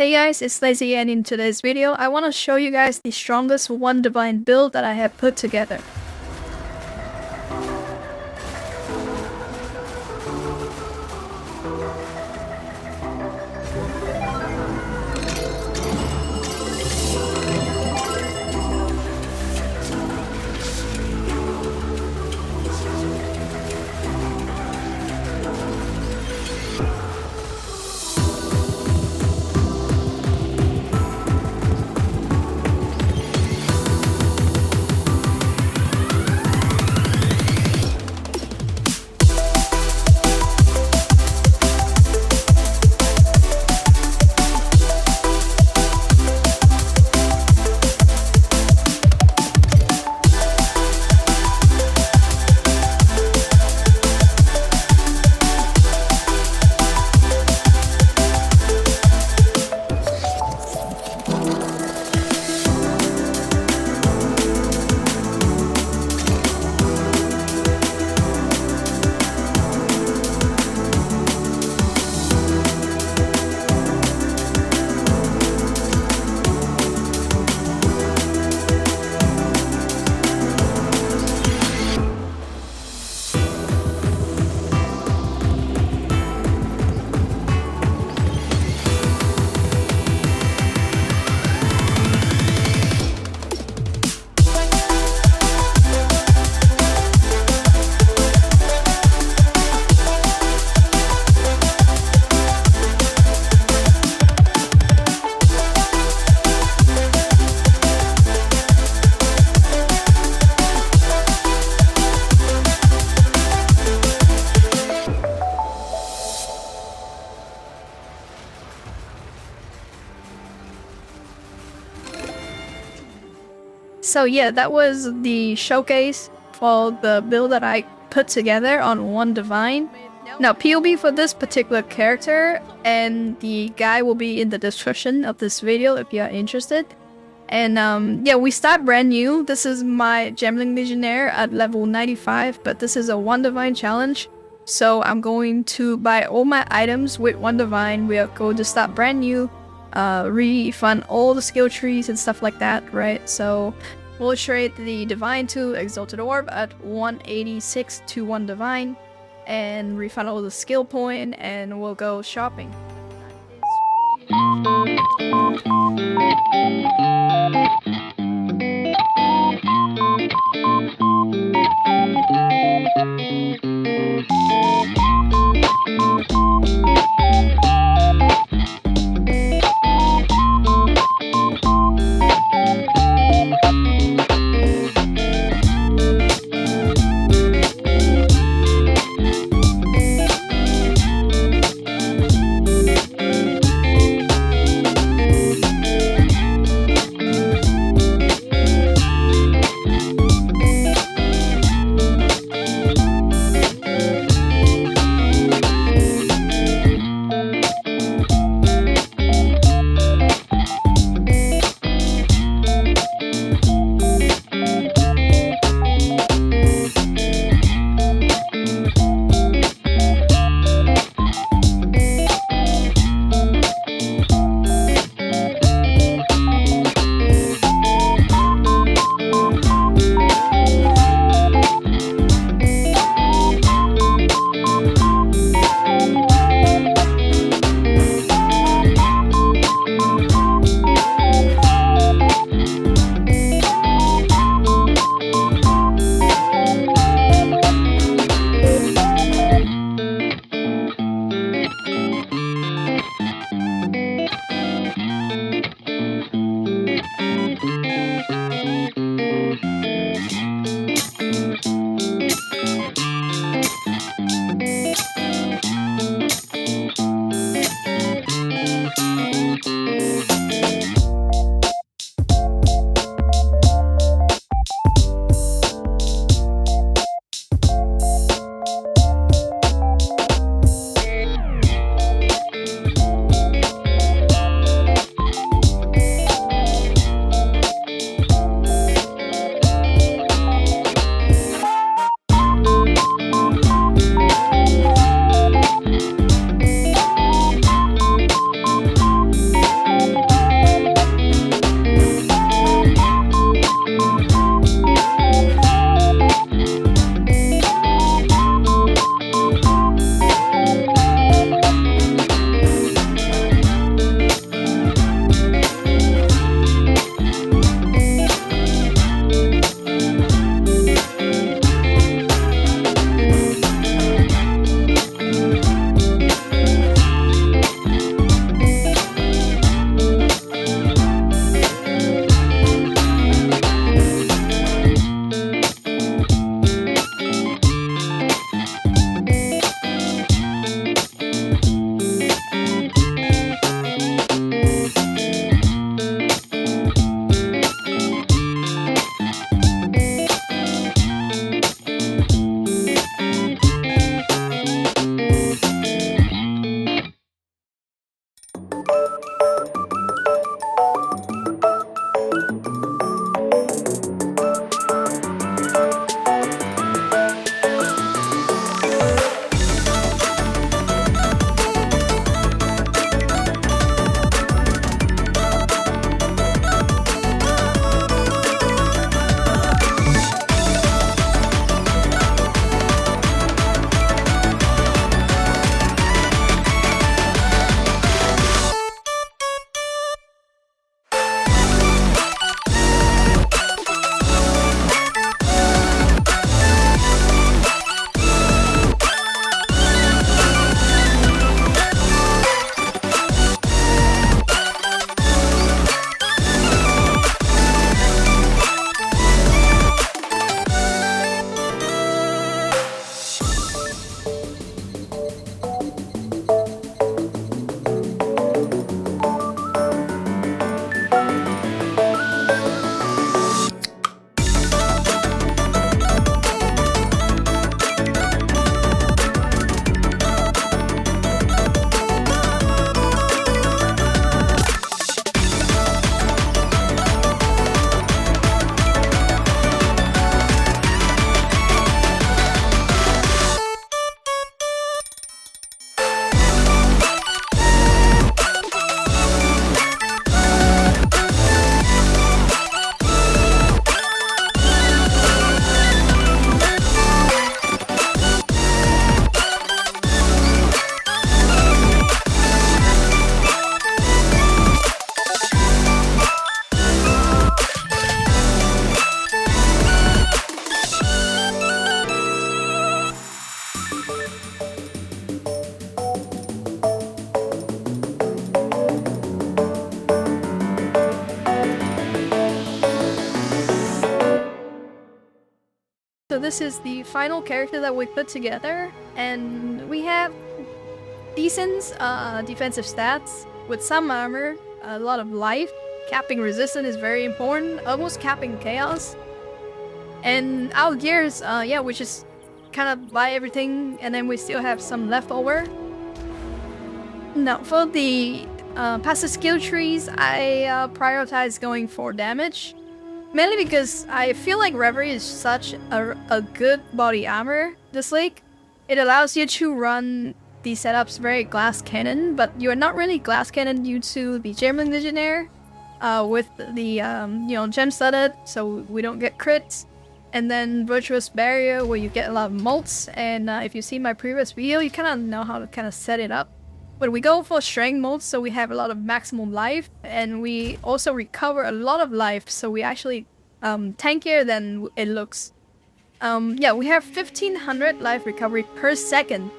Hey guys, it's Lazy, and in today's video, I want to show you guys the strongest one divine build that I have put together. So yeah, that was the showcase for the build that I put together on one divine. Now POB for this particular character and the guy will be in the description of this video if you are interested. And yeah, we start brand new. This is my Gambling Legionnaire at level 95, but this is a one divine challenge. So I'm going to buy all my items with one divine. We are going to start brand new, refund all the skill trees and stuff like that, right? So we'll trade the divine to Exalted Orb at 186 to 1 divine and refund all the skill point, and we'll go shopping. this is the final character that we put together, and we have decent defensive stats with some armor, a lot of life. Capping resistance is very important, almost capping chaos. And our gears, yeah, we just kind of buy everything, and then we still have some leftover. Now, for the passive skill trees, I prioritize going for damage. Mainly because I feel like Reverie is such a good body armor this league. It allows you to run the setups very glass cannon, but you're not really glass cannon due to the Gambling Legionnaire with the gem studded, so we don't get crits. And then Virtuous Barrier, where you get a lot of molts, and if you see my previous video, you kind of know how to kind of set it up. But we go for strength mode, so we have a lot of maximum life, and we also recover a lot of life, so we actually tankier than it looks. Yeah, we have 1500 life recovery per second,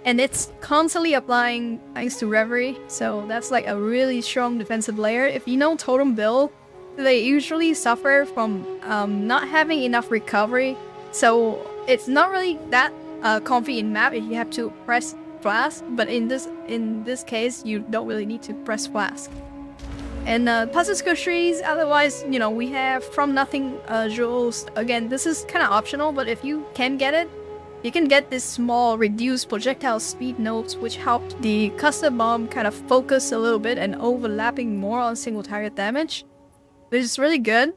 and it's constantly applying thanks to Reverie, so that's like a really strong defensive layer. If you know Totem build, they usually suffer from not having enough recovery, so it's not really that comfy in map if you have to press Flask, but in this case, you don't really need to press Flask. And passive skill trees, otherwise, you know, we have From Nothing jewels. Again, this is kind of optional, but if you can get it, you can get this small reduced projectile speed nodes, which help the cluster bomb kind of focus a little bit and overlapping more on single target damage, which is really good.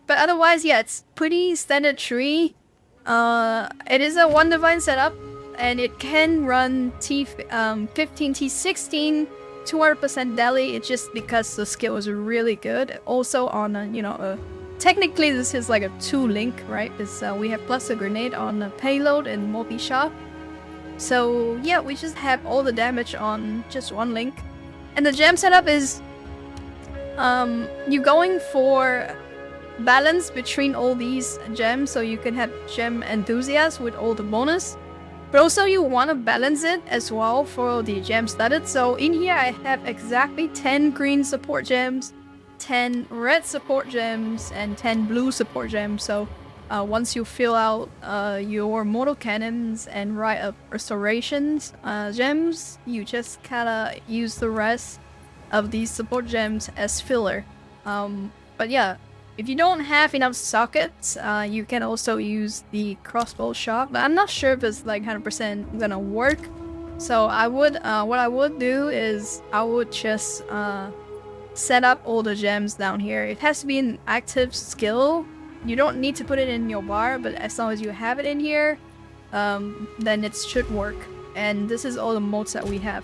But otherwise, yeah, it's pretty standard tree. It is a one divine setup, and it can run T15, T16, 200% Deli. It's just because the skill is really good. Also on technically this is like a 2-link, right? Because we have Cluster Grenade on a payload and multi-shot. So yeah, we just have all the damage on just one link. And the gem setup is you're going for balance between all these gems, so you can have Gem Enthusiast with all the bonus. But also you want to balance it as well for the gem studded. So in here I have exactly 10 green support gems, 10 red support gems, and 10 blue support gems. So once you fill out your Mortar Cannons and Rite of Restorations gems, you just kind of use the rest of these support gems as filler. But yeah, if you don't have enough sockets, you can also use the crossbow shot, but I'm not sure if it's like 100% gonna work. So I would, what I would do is I would just set up all the gems down here. It has to be an active skill. You don't need to put it in your bar, but as long as you have it in here, then it should work. And this is all the modes that we have.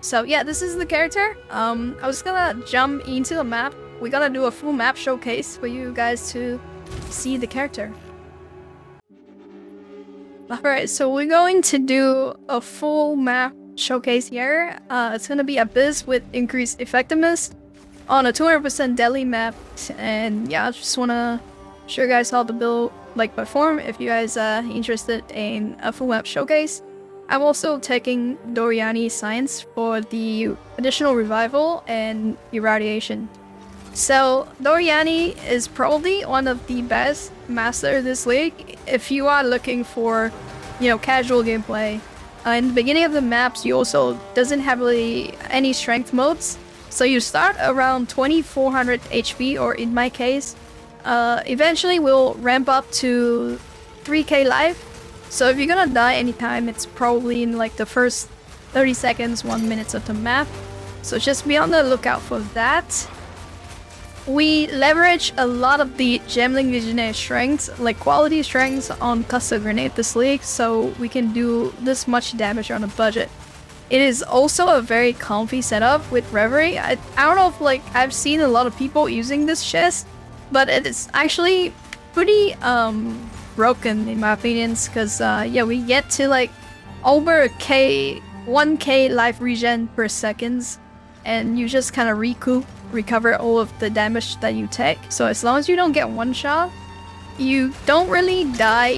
So yeah, this is the character. I was gonna jump into the map. We're gonna do a full map showcase for you guys to see the character. Alright, so we're going to do a full map showcase here. It's gonna be Abyss with increased effectiveness on a 200% Deli map. And yeah, I just wanna show you guys how the build perform if you guys are interested in a full map showcase. I'm also taking Doriani Science for the additional revival and irradiation. So Doriani is probably one of the best master this league if you are looking for, casual gameplay. In the beginning of the maps, you also doesn't have really any strength modes, so you start around 2400 HP, or in my case, eventually we'll ramp up to 3k life. So if you're gonna die anytime, it's probably in the first 30 seconds, 1 minute of the map. So just be on the lookout for that. We leverage a lot of the Gambling Legionnaire strengths, like quality strengths on Cluster Grenade this league, so we can do this much damage on a budget. It is also a very comfy setup with Reverie. I don't know if I've seen a lot of people using this chest, but it is actually pretty broken in my opinions, because yeah, we get to over 1k life regen per seconds, and you just kind of recover all of the damage that you take. So as long as you don't get one shot, you don't really die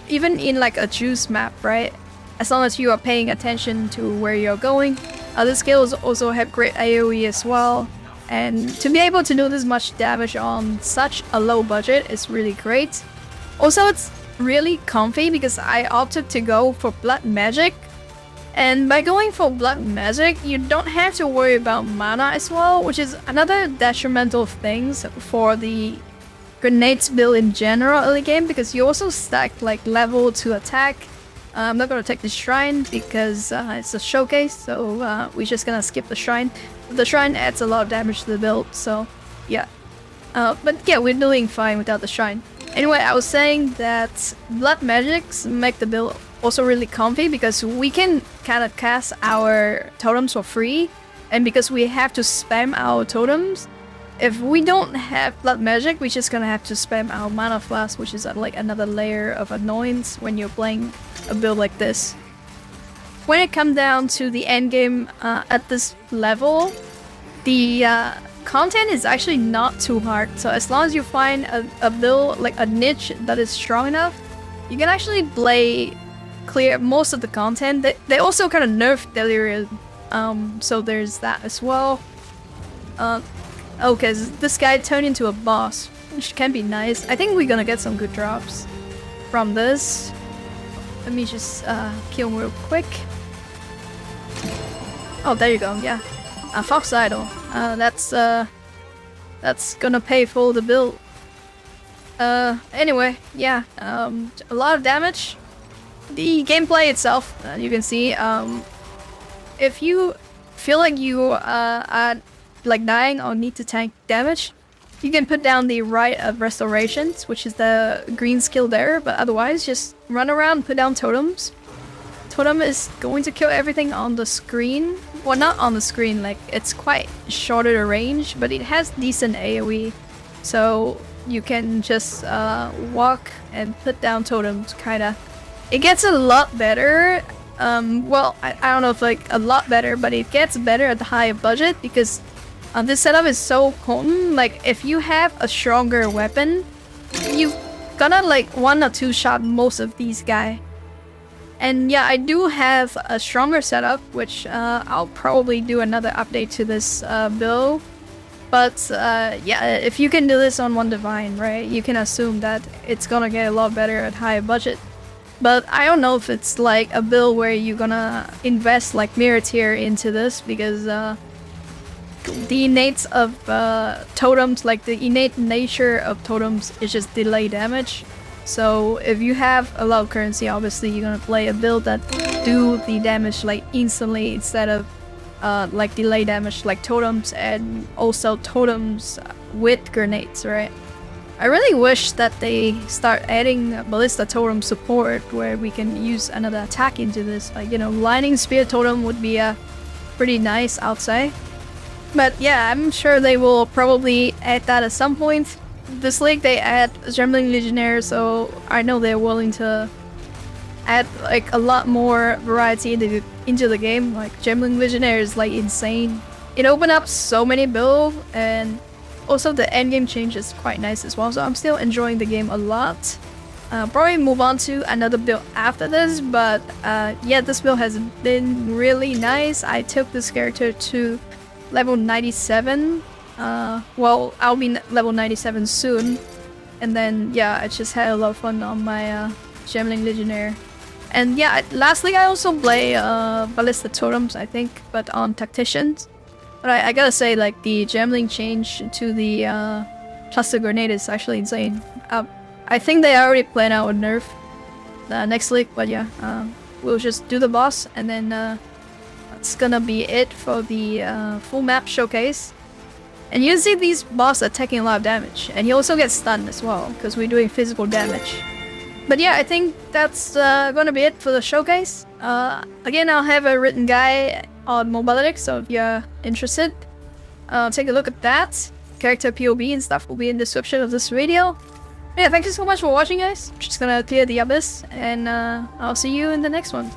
even in a juice map, right? As long as you are paying attention to where you're going. Other skills also have great AoE as well, and to be able to do this much damage on such a low budget is really great. Also, it's really comfy because I opted to go for Blood Magic. And by going for Blood Magic, you don't have to worry about mana as well, which is another detrimental thing for the grenades build in general early game, because you also stack like level to attack. I'm not gonna take the shrine because it's a showcase, so we're just gonna skip the shrine. The shrine adds a lot of damage to the build, so yeah. But yeah, we're doing fine without the shrine. Anyway, I was saying that Blood Magics make the build also really comfy because we can kind of cast our totems for free, and because we have to spam our totems, if we don't have Blood Magic, we're just gonna have to spam our Mana Flask, which is like another layer of annoyance when you're playing a build like this. When it comes down to the endgame at this level, the content is actually not too hard. So as long as you find a build, like a niche that is strong enough, you can actually clear most of the content. They also kind of nerfed Deli, so there's that as well. Okay, this guy turned into a boss, which can be nice. I think we're gonna get some good drops from this. Let me just kill him real quick. Oh, there you go, yeah. Fox Idol. That's gonna pay for the build. Anyway, yeah, a lot of damage. The gameplay itself, you can see, if you feel like you are like dying or need to tank damage, you can put down the Rite of Restorations, which is the green skill there, but otherwise just run around, put down totems. Totem is going to kill everything on the screen. Well, not on the screen, like it's quite shorter range, but it has decent AoE. So you can just walk and put down totems, kinda. It gets a lot better. Well, I don't know if like a lot better, but it gets better at the higher budget because this setup is so potent. Like if you have a stronger weapon, you gonna like 1 or 2 shot most of these guys. And yeah, I do have a stronger setup, which I'll probably do another update to this build. But yeah, if you can do this on one divine, right, you can assume that it's gonna get a lot better at higher budget. But I don't know if it's like a build where you're gonna invest like Mirror Tier into this, because the innate of totems, like the innate nature of totems is just delay damage. So if you have a lot of currency, obviously you're gonna play a build that do the damage like instantly instead of like delay damage like totems, and also totems with grenades, right? I really wish that they start adding ballista totem support where we can use another attack into this. Like, you know, lightning spear totem would be pretty nice, I'd say. But yeah, I'm sure they will probably add that at some point. This league they add Gembling Legionnaire, so I know they're willing to add like a lot more variety into the game. Like Gembling Legionnaire is like insane. It opened up so many builds, and also the endgame change is quite nice as well, so I'm still enjoying the game a lot. Probably move on to another build after this, but yeah, this build has been really nice. I took this character to level 97. Well, I'll be level 97 soon. And then yeah, I just had a lot of fun on my Gembling Legionnaire. And yeah, lastly I also play Ballista Totems, I think, but on Tacticians. But I gotta say, like, the Gembling change to the Cluster Grenade is actually insane. I think they already planned out a nerf next league, but yeah, we'll just do the boss, and then that's gonna be it for the full map showcase. And you see these boss are taking a lot of damage, and you also get stunned as well, because we're doing physical damage. But yeah, I think that's gonna be it for the showcase. Again, I'll have a written guide on Mobility, so if you're interested, take a look at that. Character POV and stuff will be in the description of this video. Yeah, thank you so much for watching, guys. I'm just gonna clear the abyss, and I'll see you in the next one.